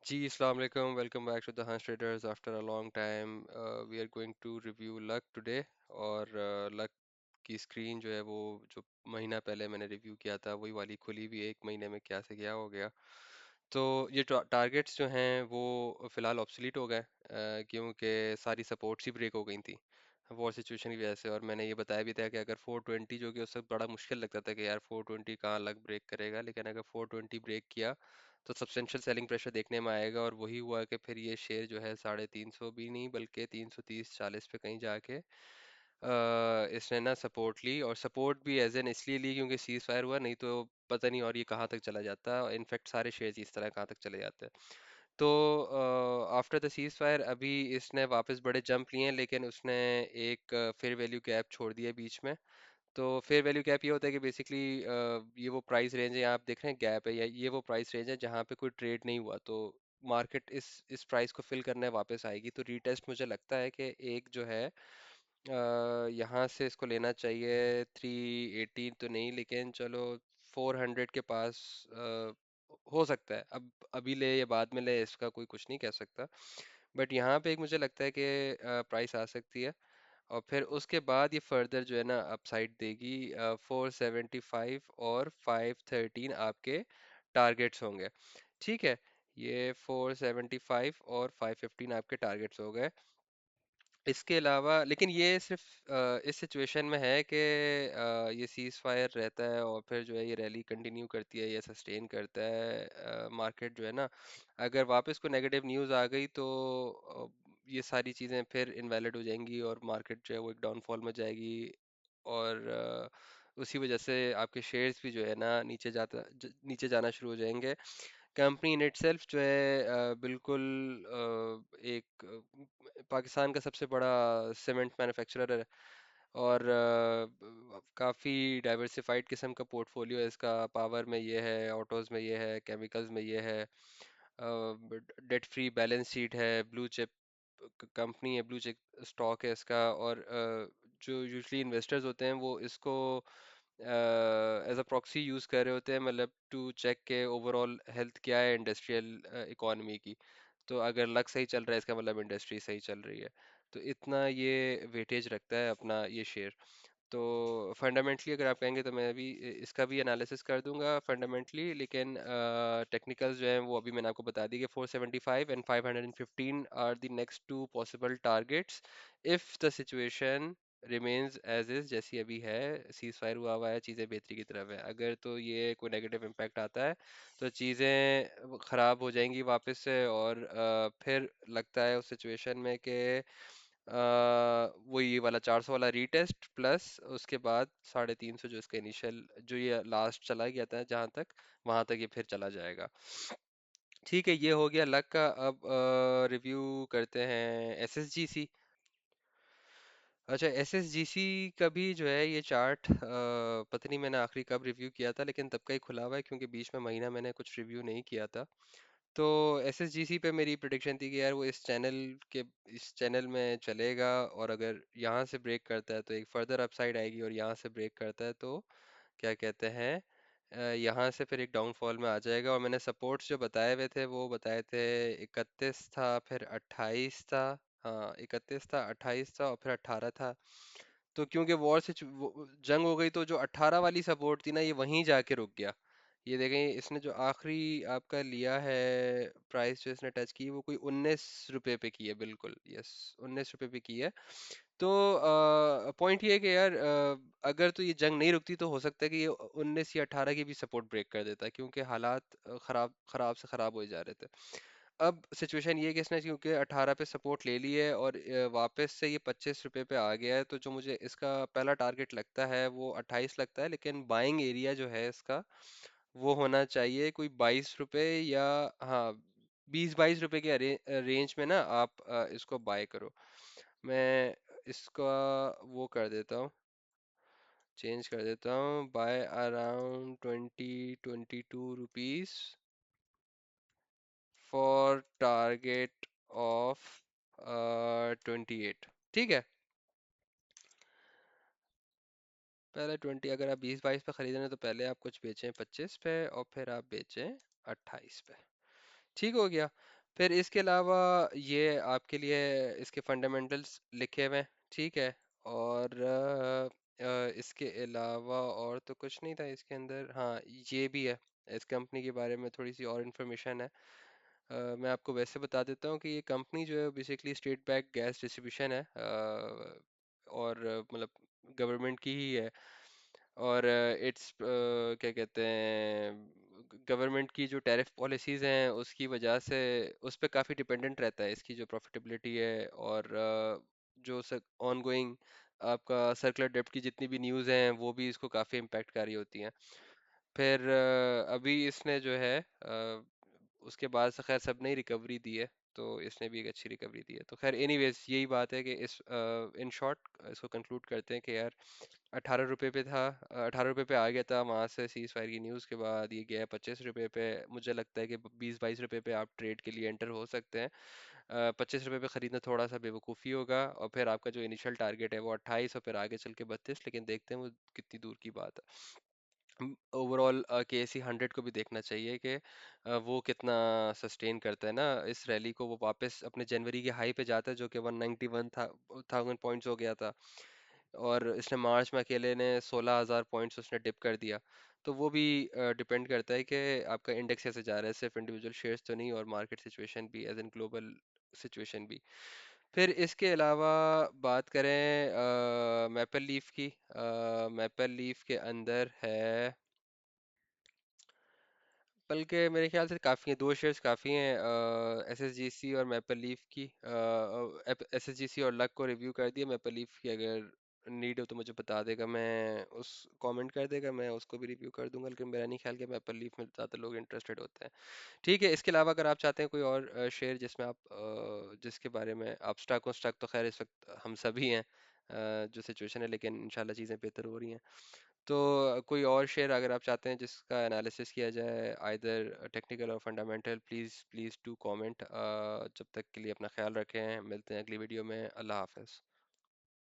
जी, अस्सलाम वालेकुम, welcome back to the Hans traders after a long time. We are going to review luck today. और luck की screen जो है वो जो महीना पहले मैंने रिव्यू किया था वही वाली खुली भी है। एक महीने में क्या से क्या हो गया। तो ये टारगेट्स जो हैं वो फ़िलहाल ऑब्सलीट हो गए, क्योंकि सारी सपोर्ट्स ही ब्रेक हो गई थी वॉर सिचुएशन की वजह से। और मैंने ये बताया भी था कि अगर 420, जो कि उस वक्त बड़ा मुश्किल लगता था कि यार 420 कहाँ लग ब्रेक करेगा, लेकिन अगर 420 ब्रेक किया तो सब्सटेंशियल सेलिंग प्रेशर देखने में आएगा। और वही हुआ कि फिर ये शेयर जो है 350 भी नहीं बल्कि 330-40 पे कहीं जाके इसने ना सपोर्ट ली। और सपोर्ट भी एज एन इसलिए ली क्योंकि सीज फायर हुआ, नहीं तो पता नहीं और ये कहाँ तक चला जाता। इनफैक्ट सारे शेयर्स इस तरह कहाँ तक चले जाते हैं। तो आफ्टर द सीज फायर अभी इसने वापस बड़े जंप लिए हैं, लेकिन उसने एक फेयर वैल्यू गैप छोड़ दिया बीच में। तो फेयर वैल्यू गैप ये होता है कि बेसिकली ये वो प्राइस रेंज है, यहाँ आप देख रहे हैं गैप है, या ये वो प्राइस रेंज है जहाँ पे कोई ट्रेड नहीं हुआ। तो मार्केट इस प्राइस को फिल करने वापस आएगी। तो रीटेस्ट मुझे लगता है कि एक जो है यहाँ से इसको लेना चाहिए। 318 तो नहीं, लेकिन चलो 400 के पास हो सकता है। अब अभी ले या बाद में ले इसका कोई कुछ नहीं कह सकता। बट यहाँ पे एक मुझे लगता है कि प्राइस आ सकती है। और फिर उसके बाद ये फर्दर जो है ना अपसाइड देगी। 475 और 513 आपके टारगेट्स होंगे। ठीक है, ये 475 और 515 आपके टारगेट्स हो गए। इसके अलावा लेकिन ये सिर्फ इस सिचुएशन में है कि ये सीज फायर रहता है और फिर जो है ये रैली कंटिन्यू करती है, ये सस्टेन करता है मार्केट जो है ना। अगर वापस को नेगेटिव न्यूज़ आ गई तो ये सारी चीज़ें फिर इनवैलिड हो जाएंगी और मार्केट जो है वो एक डाउनफॉल में जाएगी। और उसी वजह से आपके शेयर्स भी जो है ना नीचे जाना शुरू हो जाएंगे। कंपनी इन इटसेल्फ जो है बिल्कुल एक पाकिस्तान का सबसे बड़ा सीमेंट मैन्युफैक्चरर है। और काफ़ी डाइवर्सिफाइड किस्म का पोर्टफोलियो है इसका। पावर में ये है, ऑटोज़ में ये है, केमिकल्स में ये है। डेट फ्री बैलेंस शीट है, ब्लू चिप कंपनी है, ब्लू चिप स्टॉक है इसका। और जो यूजली इन्वेस्टर्स होते हैं वो इसको एज अ प्रॉक्सी यूज़ कर रहे होते हैं, मतलब टू चेक के ओवरऑल हेल्थ क्या है इंडस्ट्रियल इकोनॉमी की। तो अगर लक सही चल रहा है इसका मतलब इंडस्ट्री सही चल रही है। तो इतना ये वेटेज रखता है अपना ये शेयर। तो फंडामेंटली अगर आप कहेंगे तो मैं भी इसका भी एनालिसिस कर दूंगा फंडामेंटली। लेकिन टेक्निकल्स जो हैं वो अभी मैंने आपको बता दी कि 475 and 515 are the next two possible targets if the situation remains as is, जैसी अभी है। सीज फायर हुआ हुआ है, चीज़ें बेहतरी की तरफ है। अगर तो ये कोई नेगेटिव इम्पैक्ट आता है तो चीज़ें ख़राब हो जाएंगी वापस से। और फिर लगता है उस सिचुएशन में कि वो ये वाला 400 वाला रीटेस्ट प्लस उसके बाद 350 जो इसका इनिशियल जो ये लास्ट चला गया था जहां तक, वहां तक ये फिर चला जाएगा। ठीक है, ये हो गया लक का। अब रिव्यू करते हैं एसएसजीसी। अच्छा, एसएसजीसी का भी जो है ये चार्ट पता नहीं मैंने आखिरी कब रिव्यू किया था, लेकिन तब का ही खुला हुआ है क्योंकि बीच में महीना मैंने कुछ रिव्यू नहीं किया था। तो एसएसजीसी पे मेरी प्रिडिक्शन थी कि यार वो इस चैनल में चलेगा। और अगर यहाँ से ब्रेक करता है तो एक फर्दर अपसाइड आएगी, और यहाँ से ब्रेक करता है तो क्या कहते हैं यहाँ से फिर एक डाउनफॉल में आ जाएगा। और मैंने सपोर्ट्स जो बताए हुए थे वो बताए थे 31 था, फिर 28 था। हाँ, 31 था, 28 था और फिर 18 था। तो क्योंकि जंग हो गई तो जो 18 वाली सपोर्ट थी ना ये वहीं जाके रुक गया। ये देखें, इसने जो आखिरी आपका लिया है प्राइस जो इसने टच की वो कोई 19 रुपए पे की है, बिल्कुल यस 19 रुपए पे की है। तो पॉइंट ये है कि यार अगर तो ये जंग नहीं रुकती तो हो सकता है कि ये 19 या 18 की भी सपोर्ट ब्रेक कर देता है, क्योंकि हालात खराब खराब से खराब हो जा रहे थे। अब सिचुएशन ये है कि इसने क्योंकि 18 पे सपोर्ट ले ली है और वापस से ये 25 रुपए पे आ गया है, तो जो मुझे इसका पहला टारगेट लगता है वो 28 लगता है। लेकिन बाइंग एरिया जो है इसका वो होना चाहिए कोई 22 रुपए, या हाँ 20-22 रुपए के रेंज में ना आप इसको बाय करो। मैं इसका वो कर देता हूँ, चेंज कर देता हूँ, by around 20-22 rupees for target of 28। ठीक है, पहले 20, अगर आप 20-22 पे खरीद रहे हैं तो पहले आप कुछ बेचें 25 पे और फिर आप बेचें 28 पे। ठीक हो गया। फिर इसके अलावा ये आपके लिए इसके फंडामेंटल्स लिखे हुए हैं, ठीक है। और इसके अलावा और तो कुछ नहीं था इसके अंदर। हाँ, ये भी है, इस कंपनी के बारे में थोड़ी सी और इन्फॉर्मेशन है। मैं आपको वैसे बता देता हूँ कि ये कंपनी जो है basically state back gas distribution है, और मतलब गवर्नमेंट की ही है। और इट्स क्या कहते हैं, गवर्नमेंट की जो टैरिफ पॉलिसीज़ हैं उसकी वजह से उस पर काफ़ी डिपेंडेंट रहता है इसकी जो प्रॉफिटेबिलिटी है। और जो ऑन गोइंग आपका सर्कुलर डेब्ट की जितनी भी न्यूज़ हैं वो भी इसको काफ़ी इम्पेक्ट कर रही होती हैं। फिर अभी इसने जो है उसके बाद से खैर सबने ही रिकवरी दी है, तो इसने भी एक अच्छी रिकवरी दी है। तो खैर एनीवेज यही बात है कि इस इन शॉर्ट इसको कंक्लूड करते हैं कि यार 18 रुपये पे था, 18 रुपये पे आ गया था, वहां से सीज फायर की न्यूज़ के बाद ये गया 25 रुपये पे। मुझे लगता है कि 20-22 रुपये पे आप ट्रेड के लिए एंटर हो सकते हैं। 25 रुपये पे खरीदना थोड़ा सा बेवकूफ़ी होगा, और फिर आपका जो इनिशियल टारगेट है वो 28, और फिर आगे चल के 32, लेकिन देखते हैं वो कितनी दूर की बात है। ओवरऑल KC 100 को भी देखना चाहिए कि वो कितना सस्टेन करता है ना इस रैली को। वो वापस अपने जनवरी के हाई पे जाता है जो कि 191,000 पॉइंट्स हो गया था। और इसने मार्च में अकेले ने 16,000 पॉइंट्स उसने डिप कर दिया। तो वो भी डिपेंड करता है कि आपका इंडेक्स कैसे जा रहा है, सिर्फ इंडिविजुअल शेयर्स तो नहीं, और मार्केट सिचुएशन भी, एज इन ग्लोबल सिचुएशन भी। फिर इसके अलावा बात करें मैपल लीफ की। मैपल लीफ के अंदर है, बल्कि मेरे ख्याल से काफ़ी हैं, दो शेयर्स काफ़ी हैं, SSGC और मैपल लीफ की। SSGC और लक को रिव्यू कर दिया, मैपल लीफ की अगर नीड हो तो मुझे बता देगा, मैं उस कमेंट कर देगा, मैं उसको भी रिव्यू कर दूंगा। लेकिन मेरा नहीं ख्याल कि मैपल लीफ में ज़्यादा लोग इंटरेस्टेड होते हैं। ठीक है, इसके अलावा अगर आप चाहते हैं कोई और शेयर जिसमें आप जिसके बारे में आप स्टक तो खैर इस वक्त हम सभी हैं, जो सिचुएशन है, लेकिन इंशाल्लाह चीज़ें बेहतर हो रही हैं। तो कोई और शेयर अगर आप चाहते हैं जिसका एनालिसिस किया जाए, either technical or fundamental, please please to comment. जब तक के लिए अपना ख्याल रखें, मिलते हैं अगली वीडियो में। अल्लाह हाफ़िज़।